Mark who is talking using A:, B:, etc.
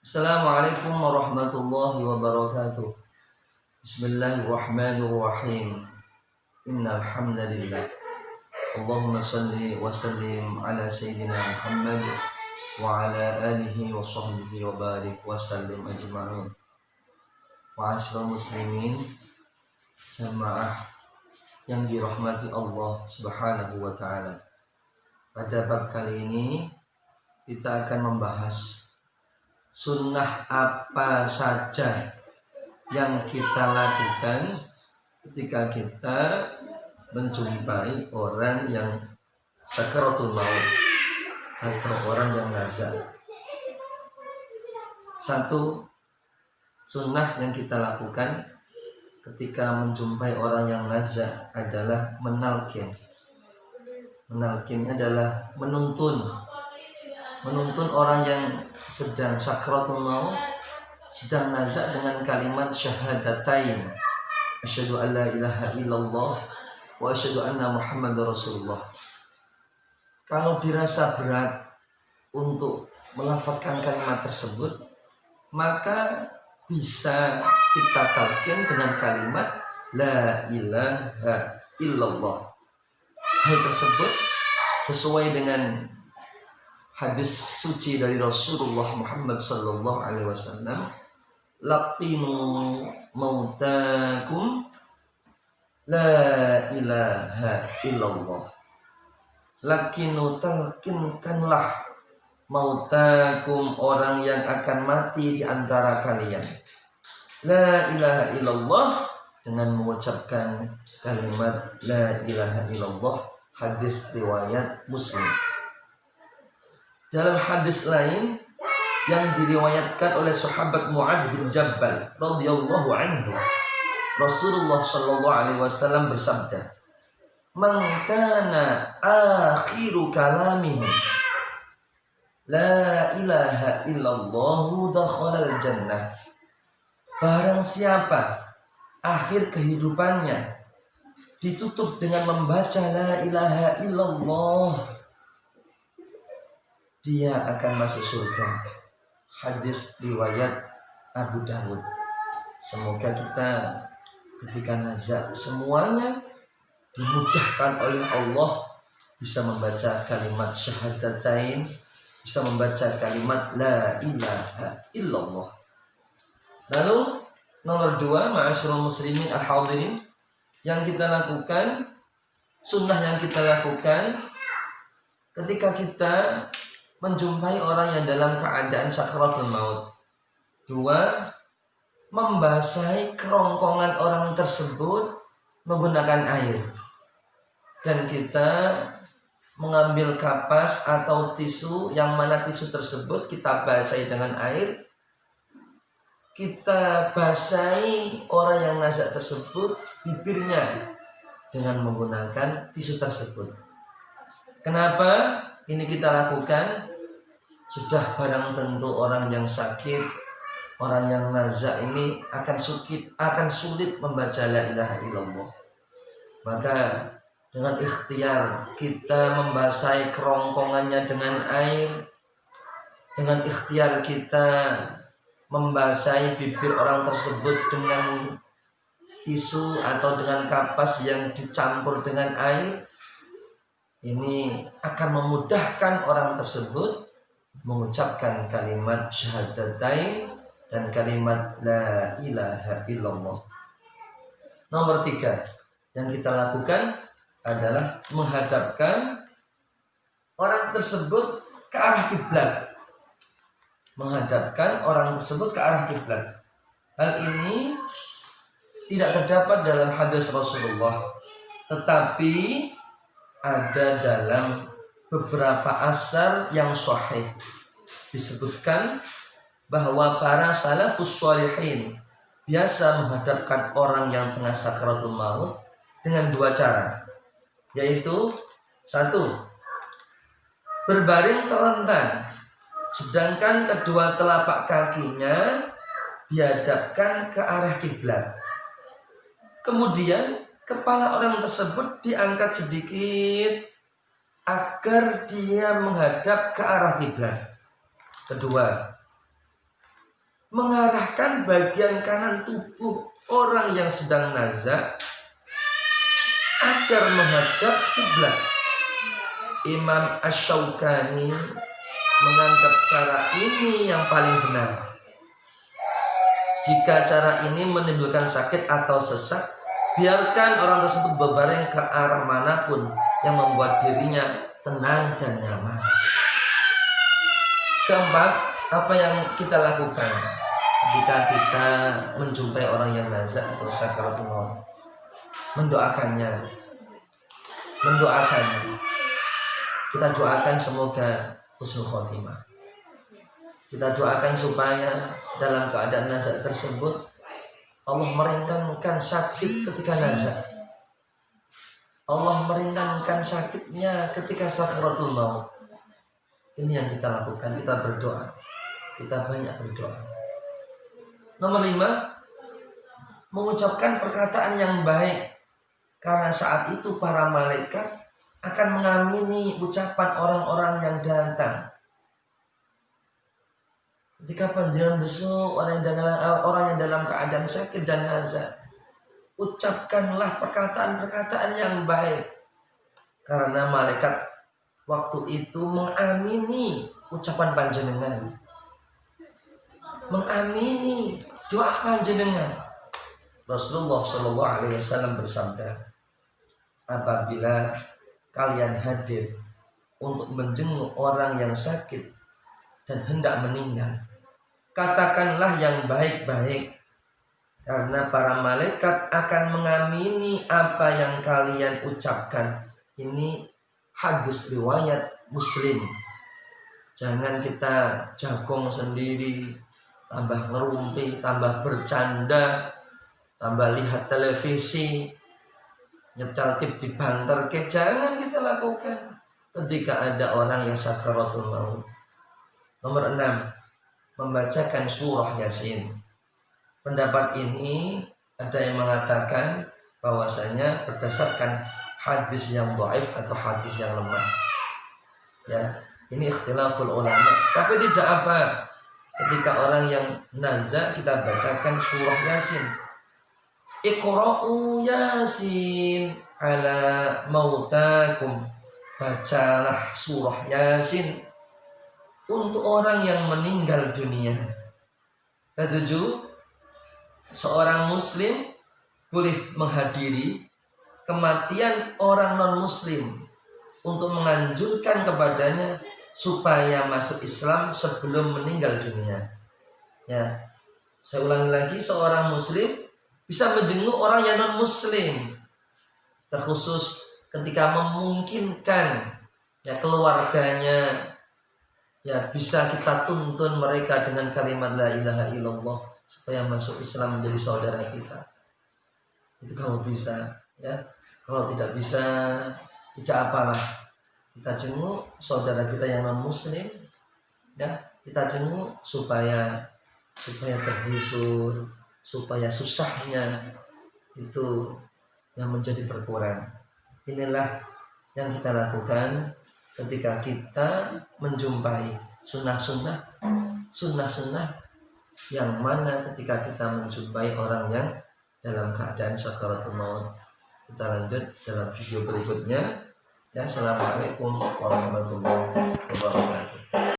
A: Assalamualaikum warahmatullahi wabarakatuh. Bismillahirrahmanirrahim. Innal hamdalillah. Allahumma shalli wa sallim ala sayyidina Muhammad wa ala alihi wa sahbihi wa barik wa sallim ajma'in. Ma'asyiral muslimin, jamaah yang dirahmati Allah Subhanahu wa taala. Pada bab kali ini kita akan membahas sunnah apa saja yang kita lakukan ketika kita menjumpai orang yang sakaratul maut atau orang yang nazar. Satu sunnah yang kita lakukan ketika menjumpai orang yang nazar adalah menalkin. Menalkin adalah menuntun orang yang sedang sakratul maut, sedang nazak dengan kalimat syahadatain, asyhadu an la ilaha illallah wa asyhadu anna muhammadar rasulullah. Kalau dirasa berat untuk melafazkan kalimat tersebut, maka bisa kita talqin dengan kalimat la ilaha illallah. Hal tersebut sesuai dengan hadis suci dari Rasulullah Muhammad sallallahu alaihi wasallam, laqinu mautakum la ilaha illallah. Laqinu, talqinkanlah mautakum, orang yang akan mati di antara kalian, la ilaha illallah, dengan mengucapkan kalimat la ilaha illallah. Hadis riwayat Muslim. Dalam hadis lain yang diriwayatkan oleh sahabat Mu'adz bin Jabal radhiyallahu anhu, Rasulullah sallallahu alaihi wasallam bersabda, "Man kana akhiru kalamihi la ilaha illallah dakhala al-jannah." Barang siapa akhir kehidupannya ditutup dengan membaca la ilaha illallah, dia akan masuk surga. Hadis riwayat Abu Dawud. Semoga kita ketika nazak semuanya dimudahkan oleh Allah, bisa membaca kalimat syahadatain, bisa membaca kalimat la ilaha illallah. Lalu nomor 2, ma'asyiral muslimin al-hadirin, yang kita lakukan, sunnah yang kita lakukan ketika kita menjumpai orang yang dalam keadaan sakaratul maut. 2, membasahi kerongkongan orang tersebut menggunakan air. Dan kita mengambil kapas atau tisu, yang mana tisu tersebut kita basahi dengan air. Kita basahi orang yang nazak tersebut bibirnya dengan menggunakan tisu tersebut. Kenapa ini kita lakukan? Sudah barang tentu orang yang sakit, orang yang nazak ini akan sulit membaca la ilaha illallah. Maka dengan ikhtiar kita membasahi kerongkongannya dengan air, dengan ikhtiar kita membasahi bibir orang tersebut dengan tisu atau dengan kapas yang dicampur dengan air, ini akan memudahkan orang tersebut mengucapkan kalimat syahadatain dan kalimat la ilaha illallah. Nomor 3 yang kita lakukan adalah menghadapkan orang tersebut ke arah kiblat. Menghadapkan orang tersebut ke arah kiblat. Hal ini tidak terdapat dalam hadis Rasulullah, tetapi ada dalam beberapa asar yang sahih. Disebutkan bahwa para salafus shalihin biasa menghadapkan orang yang tengah sakaratul maut dengan 2 cara, yaitu 1, berbaring terlentang, sedangkan kedua telapak kakinya dihadapkan ke arah kiblat. Kemudian kepala orang tersebut diangkat sedikit agar dia menghadap ke arah kiblat. Kedua, mengarahkan bagian kanan tubuh orang yang sedang nazak agar menghadap kiblat. Imam Asy-Syaukani menganggap cara ini yang paling benar. Jika cara ini menimbulkan sakit atau sesak, biarkan orang tersebut berbaring ke arah manapun yang membuat dirinya tenang dan nyaman. Keempat, apa yang kita lakukan ketika kita menjumpai orang yang nazak atau sakaratul maut? Mendoakannya. Kita doakan semoga husnul khotimah. Kita doakan supaya dalam keadaan nazak tersebut Allah meringankan sakit ketika nazak. Allah meringankan sakitnya ketika sakaratul maut. Ini yang kita lakukan, kita berdoa. Kita banyak berdoa. Nomor 5, mengucapkan perkataan yang baik. Karena saat itu para malaikat akan mengamini ucapan orang-orang yang datang. Ketika panjenengan besok orang yang dalam keadaan sakit dan nazak, ucapkanlah perkataan-perkataan yang baik. Karena malaikat waktu itu mengamini ucapan panjenengan, mengamini doa panjenengan. Rasulullah SAW bersabda, apabila kalian hadir untuk menjenguk orang yang sakit dan hendak meninggal, katakanlah yang baik-baik, karena para malaikat akan mengamini apa yang kalian ucapkan. Ini hadis riwayat Muslim. Jangan kita jagung sendiri, tambah ngerumpi, tambah bercanda, tambah lihat televisi, nyetel tip di banter. Jangan kita lakukan ketika ada orang yang sakaratul maut. Nomor 6, membacakan surah Yasin. Pendapat ini ada yang mengatakan bahwasanya berdasarkan hadis yang dhaif atau hadis yang lemah. Ya, ini ikhtilaful ulama. Tapi tidak apa. Ketika orang yang nazak kita bacakan surah Yasin. Iqra'u Yasin ala mautakum. Bacalah surah Yasin untuk orang yang meninggal dunia. Ketujuh, seorang muslim boleh menghadiri kematian orang non-muslim untuk menganjurkan kepadanya supaya masuk Islam sebelum meninggal dunia. Ya, saya ulangi lagi, seorang muslim bisa menjenguk orang yang non-muslim, terkhusus ketika memungkinkan ya keluarganya, ya bisa kita tuntun mereka dengan kalimat la ilaha illallah supaya masuk Islam menjadi saudara kita. Itu kalau bisa, ya. Kalau tidak bisa, tidak apalah. Kita jenguk saudara kita yang non muslim, ya. Kita jenguk supaya terhibur, supaya susahnya itu yang menjadi berkurang. Inilah yang kita lakukan ketika kita menjumpai sunnah-sunnah yang mana ketika kita menjumpai orang yang dalam keadaan sakaratul maut. Kita lanjut dalam video berikutnya. Ya, assalamualaikum warahmatullahi wabarakatuh.